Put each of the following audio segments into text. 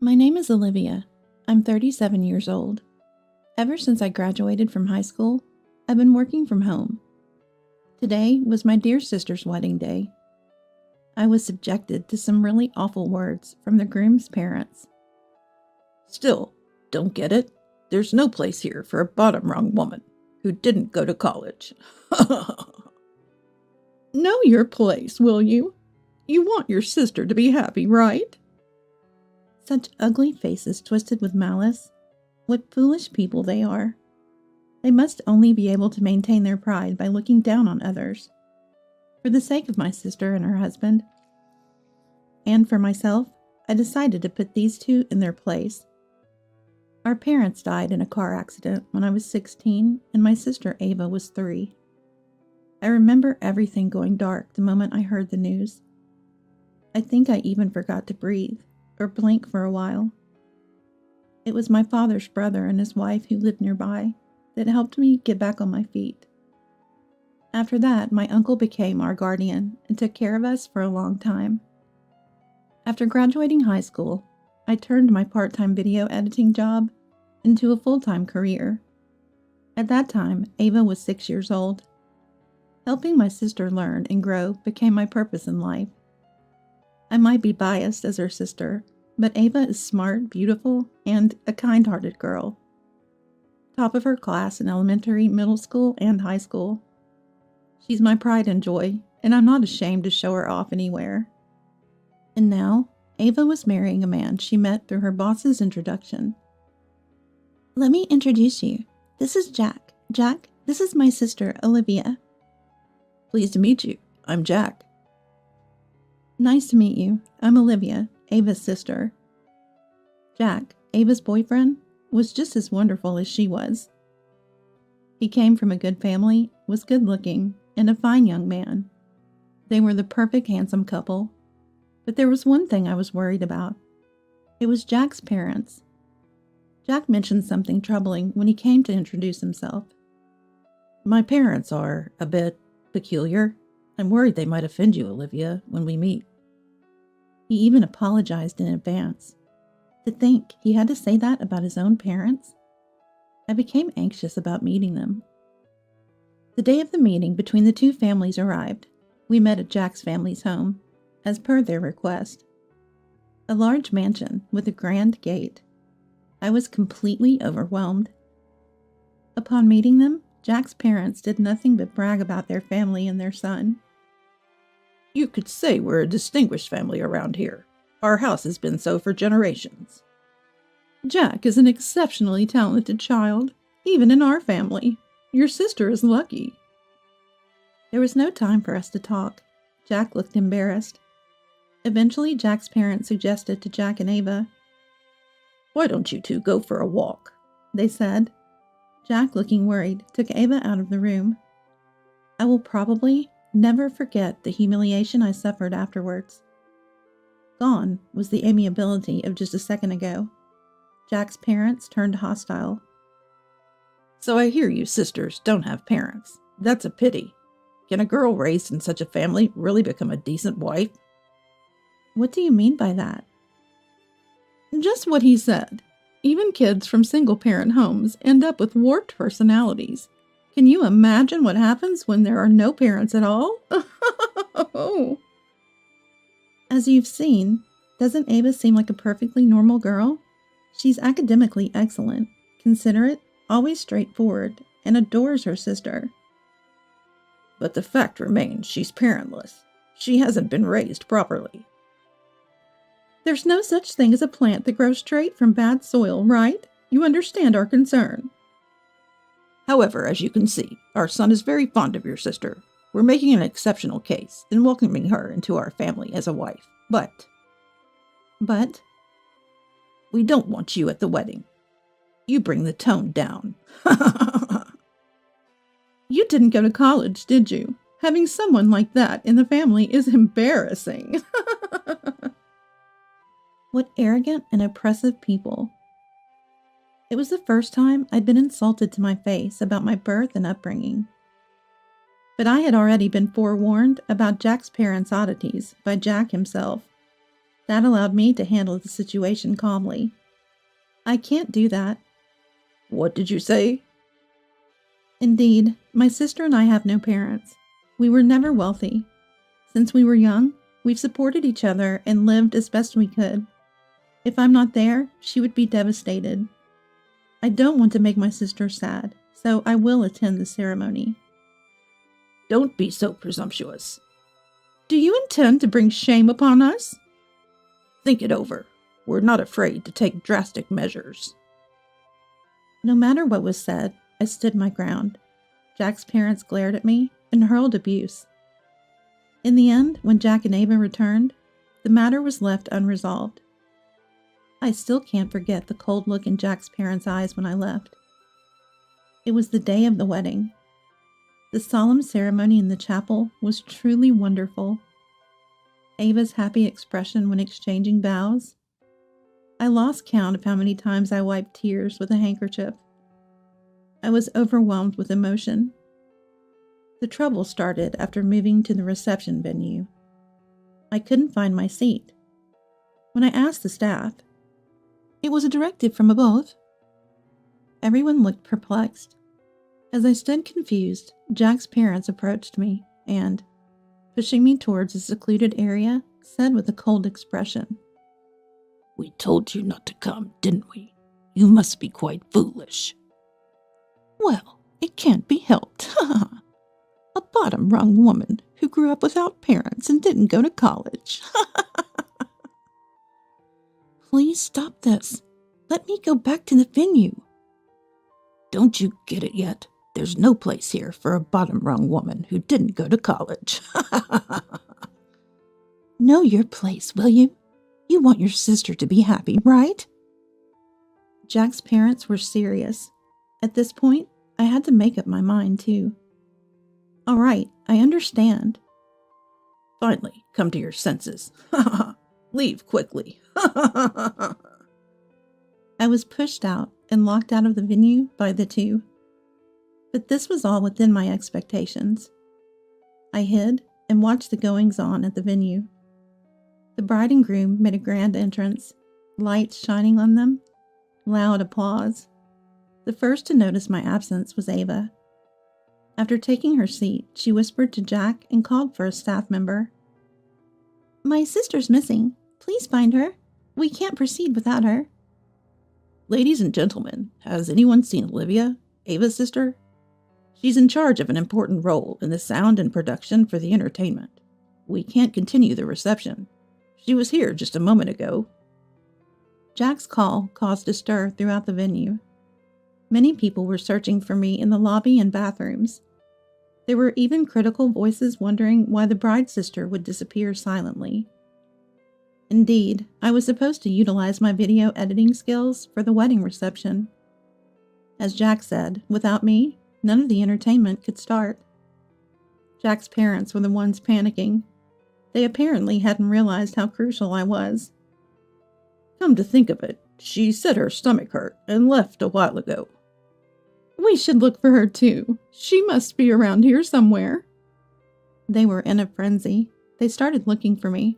My name is Olivia. I'm 37 years old. Ever since I graduated from high school, I've been working from home. Today was my dear sister's wedding day. I was subjected to some really awful words from the groom's parents. Still, don't get it? There's no place here for a bottom-rung woman who didn't go to college. Know your place, will you? You want your sister to be happy, right? Such ugly faces twisted with malice. What foolish people they are. They must only be able to maintain their pride by looking down on others. For the sake of my sister and her husband, and for myself, I decided to put these two in their place. Our parents died in a car accident when I was 16 and my sister Ava was 3. I remember everything going dark the moment I heard the news. I think I even forgot to breathe or blink for a while. It was my father's brother and his wife who lived nearby that helped me get back on my feet. After that, my uncle became our guardian and took care of us for a long time. After graduating high school, I turned my part-time video editing job into a full-time career. At that time, Ava was 6 years old. Helping my sister learn and grow became my purpose in life. I might be biased as her sister, but Ava is smart, beautiful, and a kind-hearted girl. Top of her class in elementary, middle school, and high school. She's my pride and joy, and I'm not ashamed to show her off anywhere. And now, Ava was marrying a man she met through her boss's introduction. Let me introduce you. This is Jack. Jack, this is my sister, Olivia. Pleased to meet you. I'm Jack. Nice to meet you. I'm Olivia, Ava's sister. Jack, Ava's boyfriend, was just as wonderful as she was. He came from a good family, was good-looking, and a fine young man. They were the perfect handsome couple. But there was one thing I was worried about. It was Jack's parents. Jack mentioned something troubling when he came to introduce himself. My parents are a bit peculiar. I'm worried they might offend you, Olivia, when we meet. He even apologized in advance. To think he had to say that about his own parents? I became anxious about meeting them. The day of the meeting between the two families arrived. We met at Jack's family's home, as per their request. A large mansion with a grand gate. I was completely overwhelmed. Upon meeting them, Jack's parents did nothing but brag about their family and their son. You could say we're a distinguished family around here. Our house has been so for generations. Jack is an exceptionally talented child, even in our family. Your sister is lucky. There was no time for us to talk. Jack looked embarrassed. Eventually, Jack's parents suggested to Jack and Ava. Why don't you two go for a walk? They said. Jack, looking worried, took Ava out of the room. I will probably never forget the humiliation I suffered afterwards. Gone was the amiability of just a second ago. Jack's parents turned hostile. So I hear you sisters don't have parents. That's a pity. Can a girl raised in such a family really become a decent wife? What do you mean by that? Just what he said. Even kids from single-parent homes end up with warped personalities. Can you imagine what happens when there are no parents at all? As you've seen, doesn't Ava seem like a perfectly normal girl? She's academically excellent, considerate, always straightforward, and adores her sister. But the fact remains she's parentless. She hasn't been raised properly. There's no such thing as a plant that grows straight from bad soil, right? You understand our concern. However, as you can see, our son is very fond of your sister. We're making an exceptional case in welcoming her into our family as a wife. But? We don't want you at the wedding. You bring the tone down. You didn't go to college, did you? Having someone like that in the family is embarrassing. What arrogant and oppressive people. It was the first time I'd been insulted to my face about my birth and upbringing. But I had already been forewarned about Jack's parents' oddities by Jack himself. That allowed me to handle the situation calmly. I can't do that. What did you say? Indeed, my sister and I have no parents. We were never wealthy. Since we were young, we've supported each other and lived as best we could. If I'm not there, she would be devastated. I don't want to make my sister sad, so I will attend the ceremony. Don't be so presumptuous. Do you intend to bring shame upon us? Think it over. We're not afraid to take drastic measures. No matter what was said, I stood my ground. Jack's parents glared at me and hurled abuse. In the end, when Jack and Ava returned, the matter was left unresolved. I still can't forget the cold look in Jack's parents' eyes when I left. It was the day of the wedding. The solemn ceremony in the chapel was truly wonderful. Ava's happy expression when exchanging vows. I lost count of how many times I wiped tears with a handkerchief. I was overwhelmed with emotion. The trouble started after moving to the reception venue. I couldn't find my seat. When I asked the staff, "It was a directive from above." Everyone looked perplexed. As I stood confused, Jack's parents approached me and, pushing me towards a secluded area, said with a cold expression, "We told you not to come, didn't we? You must be quite foolish." "Well, it can't be helped. A bottom-rung woman who grew up without parents and didn't go to college." "Please stop this. Let me go back to the venue." "Don't you get it yet? There's no place here for a bottom-rung woman who didn't go to college." "Know your place, will you? You want your sister to be happy, right?" Jack's parents were serious. At this point, I had to make up my mind, too. "All right, I understand." "Finally, come to your senses. Leave quickly." I was pushed out and locked out of the venue by the two. But this was all within my expectations. I hid and watched the goings-on at the venue. The bride and groom made a grand entrance, lights shining on them, loud applause. The first to notice my absence was Ava. After taking her seat, she whispered to Jack and called for a staff member. "My sister's missing. Please find her. We can't proceed without her." "Ladies and gentlemen, has anyone seen Olivia, Ava's sister? She's in charge of an important role in the sound and production for the entertainment. We can't continue the reception. She was here just a moment ago." Jack's call caused a stir throughout the venue. Many people were searching for me in the lobby and bathrooms. There were even critical voices wondering why the bride's sister would disappear silently. Indeed, I was supposed to utilize my video editing skills for the wedding reception. As Jack said, without me, none of the entertainment could start. Jack's parents were the ones panicking. They apparently hadn't realized how crucial I was. "Come to think of it, she said her stomach hurt and left a while ago." "We should look for her too. She must be around here somewhere." They were in a frenzy. They started looking for me.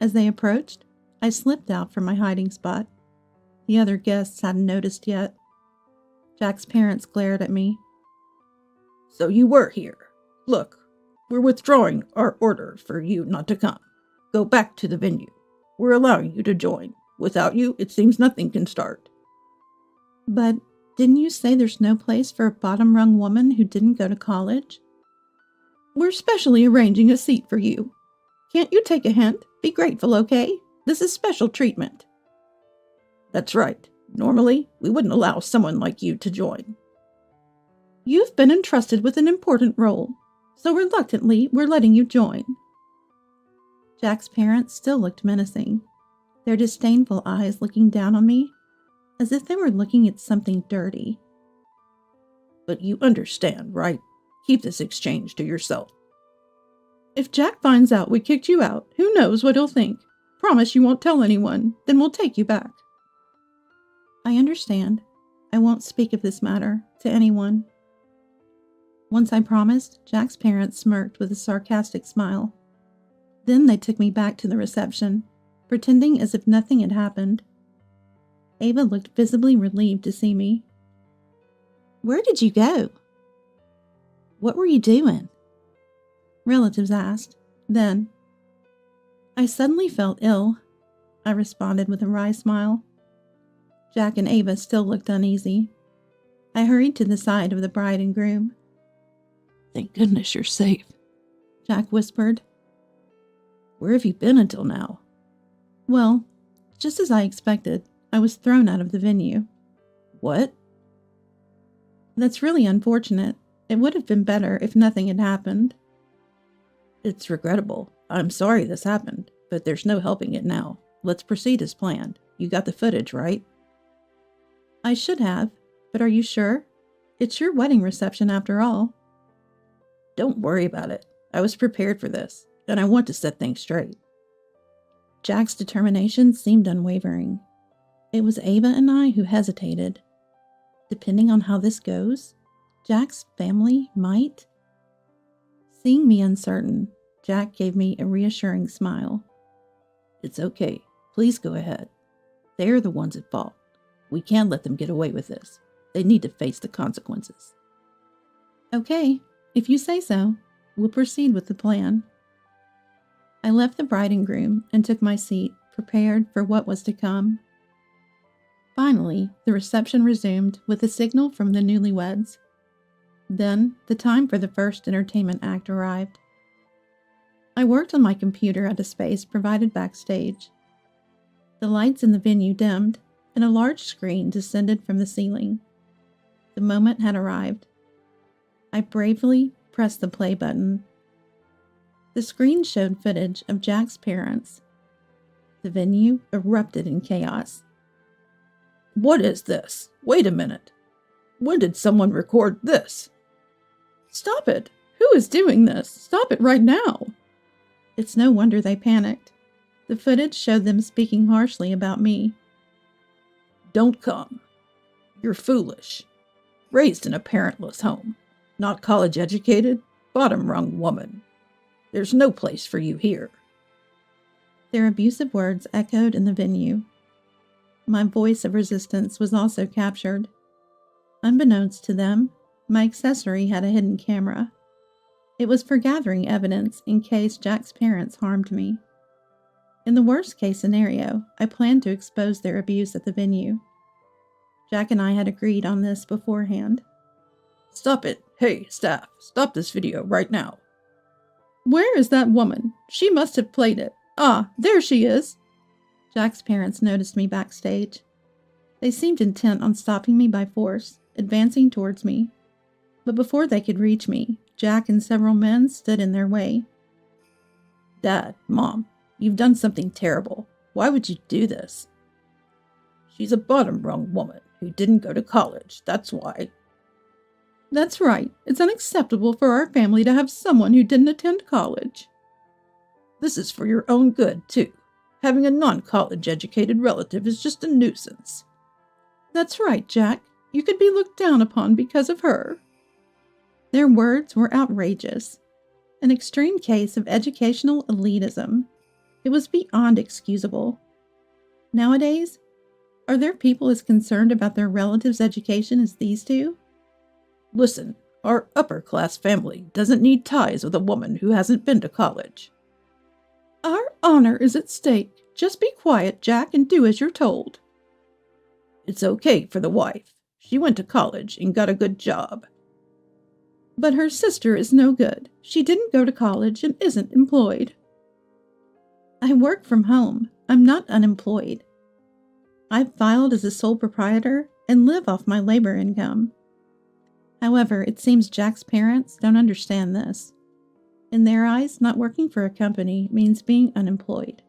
As they approached, I slipped out from my hiding spot. The other guests hadn't noticed yet. Jack's parents glared at me. "So you were here. Look, we're withdrawing our order for you not to come. Go back to the venue. We're allowing you to join. Without you, it seems nothing can start." "But didn't you say there's no place for a bottom-rung woman who didn't go to college?" "We're specially arranging a seat for you. Can't you take a hint? Be grateful, okay? This is special treatment." "That's right. Normally, we wouldn't allow someone like you to join." "You've been entrusted with an important role, so reluctantly, we're letting you join." Jack's parents still looked menacing, their disdainful eyes looking down on me, as if they were looking at something dirty. "But you understand, right? Keep this exchange to yourself." "If Jack finds out we kicked you out, who knows what he'll think? Promise you won't tell anyone, then we'll take you back." "I understand. I won't speak of this matter to anyone." Once I promised, Jack's parents smirked with a sarcastic smile. Then they took me back to the reception. pretending as if nothing had happened. Ava looked visibly relieved to see me. "Where did you go? What were you doing?" Relatives asked. Then, "I suddenly felt ill," I responded with a wry smile. Jack and Ava still looked uneasy. I hurried to the side of the bride and groom. "Thank goodness you're safe," Jack whispered. "Where have you been until now?" "Well, just as I expected, I was thrown out of the venue." "What?" "That's really unfortunate. It would have been better if nothing had happened." "It's regrettable. I'm sorry this happened, but there's no helping it now. Let's proceed as planned. You got the footage, right?" "I should have, but are you sure? It's your wedding reception after all." "Don't worry about it. I was prepared for this, and I want to set things straight." Jack's determination seemed unwavering. It was Ava and I who hesitated. Depending on how this goes, Jack's family might. Seeing me uncertain, Jack gave me a reassuring smile. "It's okay. Please go ahead. They're the ones at fault. We can't let them get away with this. They need to face the consequences." "Okay, if you say so, we'll proceed with the plan." I left the bride and groom and took my seat, prepared for what was to come. Finally, the reception resumed with a signal from the newlyweds. Then, the time for the first entertainment act arrived. I worked on my computer at a space provided backstage. The lights in the venue dimmed, and a large screen descended from the ceiling. The moment had arrived. I bravely pressed the play button. The screen showed footage of Jack's parents. The venue erupted in chaos. "What is this? Wait a minute. When did someone record this?" "Stop it! Who is doing this? Stop it right now!" It's no wonder they panicked. The footage showed them speaking harshly about me. "Don't come. You're foolish. Raised in a parentless home. Not college educated. Bottom rung woman. There's no place for you here." Their abusive words echoed in the venue. My voice of resistance was also captured. Unbeknownst to them, my accessory had a hidden camera. It was for gathering evidence in case Jack's parents harmed me. In the worst-case scenario, I planned to expose their abuse at the venue. Jack and I had agreed on this beforehand. "Stop it. Hey, staff, stop this video right now." "Where is that woman? She must have played it. Ah, there she is." Jack's parents noticed me backstage. They seemed intent on stopping me by force, advancing towards me. But before they could reach me, Jack and several men stood in their way. "Dad, Mom, you've done something terrible. Why would you do this?" "She's a bottom-rung woman who didn't go to college, that's why." "That's right. It's unacceptable for our family to have someone who didn't attend college." "This is for your own good, too. Having a non-college educated relative is just a nuisance." "That's right, Jack. You could be looked down upon because of her." Their words were outrageous. An extreme case of educational elitism. It was beyond excusable. Nowadays, are there people as concerned about their relatives' education as these two? "Listen, our upper-class family doesn't need ties with a woman who hasn't been to college." "Our honor is at stake. Just be quiet, Jack, and do as you're told." "It's okay for the wife. She went to college and got a good job." "But her sister is no good. She didn't go to college and isn't employed." "I work from home. I'm not unemployed. I've filed as a sole proprietor and live off my labor income." However, it seems Jack's parents don't understand this. In their eyes, not working for a company means being unemployed.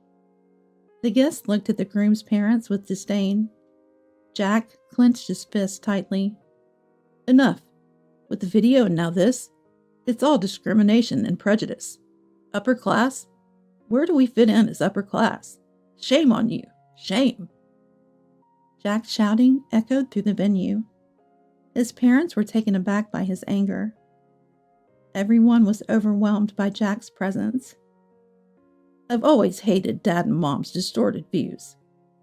The guests looked at the groom's parents with disdain. Jack clenched his fist tightly. "Enough. With the video and now this, it's all discrimination and prejudice. Upper class? Where do we fit in as upper class? Shame on you. Shame." Jack's shouting echoed through the venue. His parents were taken aback by his anger. Everyone was overwhelmed by Jack's presence. I've always hated Dad and Mom's distorted views.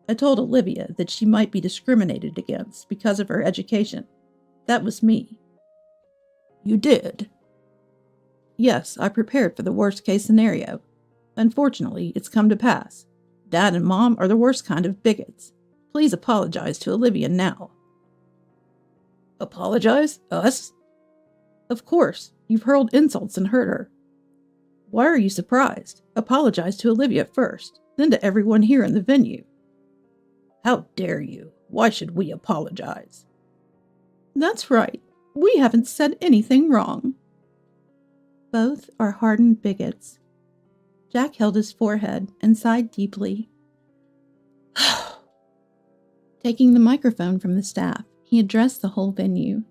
I told Olivia that she might be discriminated against because of her education. That was me. You did? Yes, I prepared for the worst-case scenario. Unfortunately, it's come to pass. Dad and Mom are the worst kind of bigots. Please apologize to Olivia now. Apologize? Us? Of course. You've hurled insults and hurt her. Why are you surprised? Apologize to Olivia first, then to everyone here in the venue. How dare you? Why should we apologize? That's right. We haven't said anything wrong. Both are hardened bigots. Jack held his forehead and sighed deeply. Taking the microphone from the staff, he addressed the whole venue.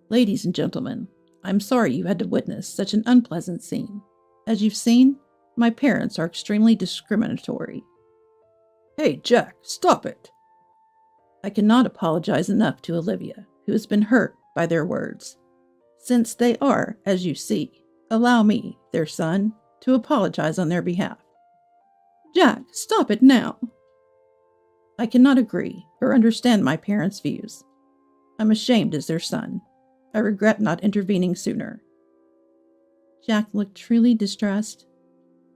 Ladies and gentlemen, I'm sorry you had to witness such an unpleasant scene. As you've seen, my parents are extremely discriminatory. Hey, Jack, stop it! I cannot apologize enough to Olivia, who has been hurt by their words. Since they are, as you see, allow me, their son, to apologize on their behalf. Jack, stop it now! I cannot agree or understand my parents' views. I'm ashamed as their son. I regret not intervening sooner. Jack looked truly distressed.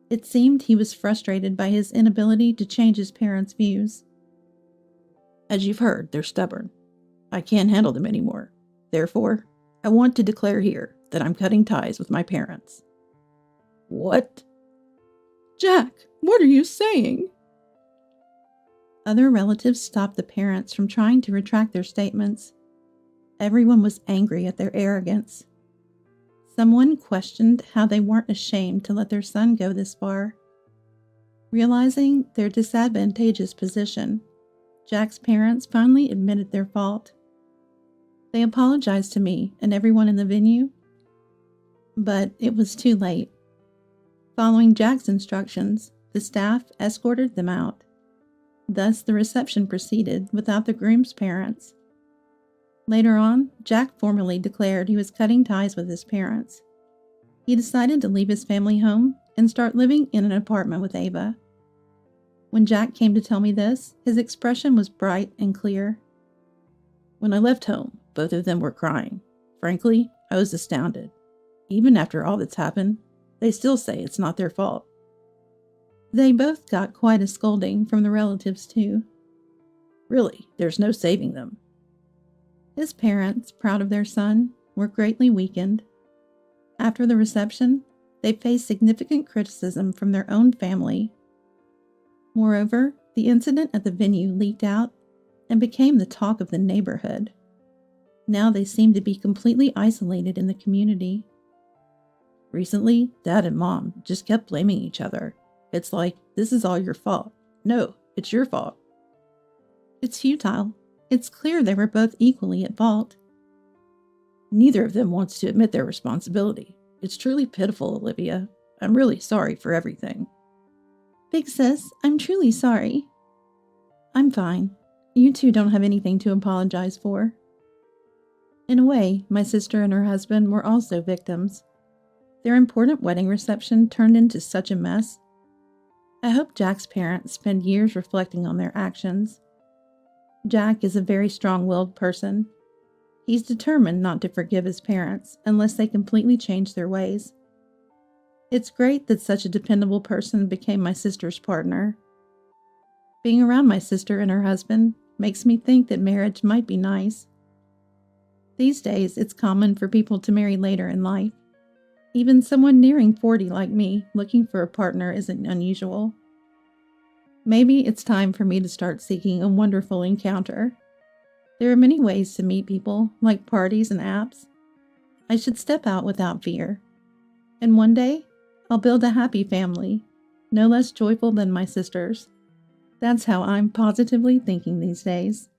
It seemed he was frustrated by his inability to change his parents' views. As you've heard, they're stubborn. I can't handle them anymore. Therefore, I want to declare here that I'm cutting ties with my parents. What? Jack, what are you saying? Other relatives stopped the parents from trying to retract their statements. Everyone was angry at their arrogance. Someone questioned how they weren't ashamed to let their son go this far. Realizing their disadvantageous position, Jack's parents finally admitted their fault. They apologized to me and everyone in the venue, but it was too late. Following Jack's instructions, the staff escorted them out. Thus, the reception proceeded without the groom's parents. Later on, Jack formally declared he was cutting ties with his parents. He decided to leave his family home and start living in an apartment with Ava. When Jack came to tell me this, his expression was bright and clear. When I left home, both of them were crying. Frankly, I was astounded. Even after all that's happened, they still say it's not their fault. They both got quite a scolding from the relatives, too. Really, there's no saving them. His parents, proud of their son, were greatly weakened. After the reception, they faced significant criticism from their own family. Moreover, the incident at the venue leaked out and became the talk of the neighborhood. Now they seemed to be completely isolated in the community. Recently, Dad and Mom just kept blaming each other. It's like, this is all your fault. No, it's your fault. It's futile. It's clear they were both equally at fault. Neither of them wants to admit their responsibility. It's truly pitiful, Olivia. I'm really sorry for everything. Big sis, I'm truly sorry. I'm fine. You two don't have anything to apologize for. In a way, my sister and her husband were also victims. Their important wedding reception turned into such a mess. I hope Jack's parents spend years reflecting on their actions. Jack is a very strong-willed person. He's determined not to forgive his parents unless they completely change their ways. It's great that such a dependable person became my sister's partner. Being around my sister and her husband makes me think that marriage might be nice. These days, it's common for people to marry later in life. Even someone nearing 40 like me looking for a partner isn't unusual. Maybe it's time for me to start seeking a wonderful encounter. There are many ways to meet people, like parties and apps. I should step out without fear. And one day, I'll build a happy family, no less joyful than my sister's. That's how I'm positively thinking these days.